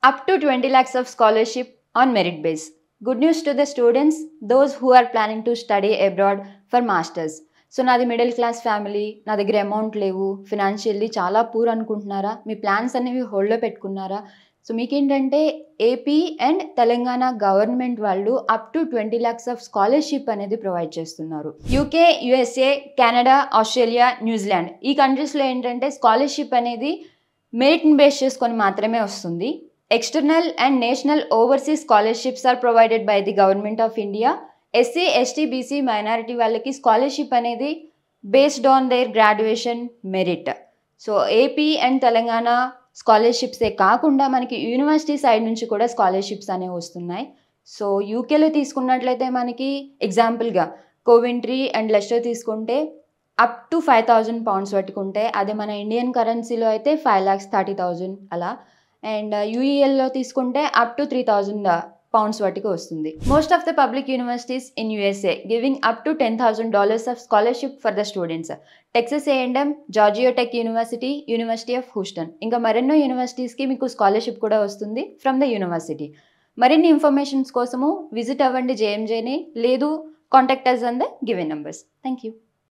up to 20 lakhs of scholarship on merit base. Good news to the students, those who are planning to study abroad for masters. So నాది middle class family, నా దగ్గర amount లేవు, financially చాలా poor అనుకుంటున్నారా, మీ plans అనేవి హోల్డ్లో పెట్టుకున్నారా? So మీకేంటంటే ఏపీ అండ్ తెలంగాణ గవర్నమెంట్ వాళ్ళు up to 20 lakhs of scholarship అనేది ప్రొవైడ్ చేస్తున్నారు. UK, USA, Canada, Australia, New Zealand ఈ కంట్రీస్లో ఏంటంటే స్కాలర్షిప్ అనేది మెరిట్ని బేస్ చేసుకొని మాత్రమే వస్తుంది. External and national overseas scholarships are provided by the government of India. SC, ST, BC, minority వాళ్ళకి స్కాలర్షిప్ అనేది based on their graduation merit. So AP and Telangana స్కాలర్షిప్సే కాకుండా మనకి యూనివర్సిటీ సైడ్ నుంచి కూడా స్కాలర్షిప్స్ అనేవి వస్తున్నాయి. సో యూకేలో తీసుకున్నట్లయితే మనకి ఎగ్జాంపుల్గా కోవింట్రీ అండ్ లెస్టర్ తీసుకుంటే అప్ టు 5,000 pounds పట్టుకుంటే, అదే మన ఇండియన్ కరెన్సీలో అయితే 5,30,000 అలా. అండ్ యూఈఎల్లో తీసుకుంటే అప్ టు 3,000 pounds వరకు వస్తుంది. Most of the public universities in USA giving up to $10,000 of scholarship for the students. Texas A&M, Georgia tech university, university of Houston, ఇంకా మరెన్నో యూనివర్సిటీస్కి మీకు స్కాలర్షిప్ కూడా వస్తుంది ఫ్రమ్ ద యూనివర్సిటీ. మరిన్ని ఇన్ఫర్మేషన్స్ కోసము విజిట్ అవ్వండి JMJని, లేదు contact us on the given numbers. Thank you.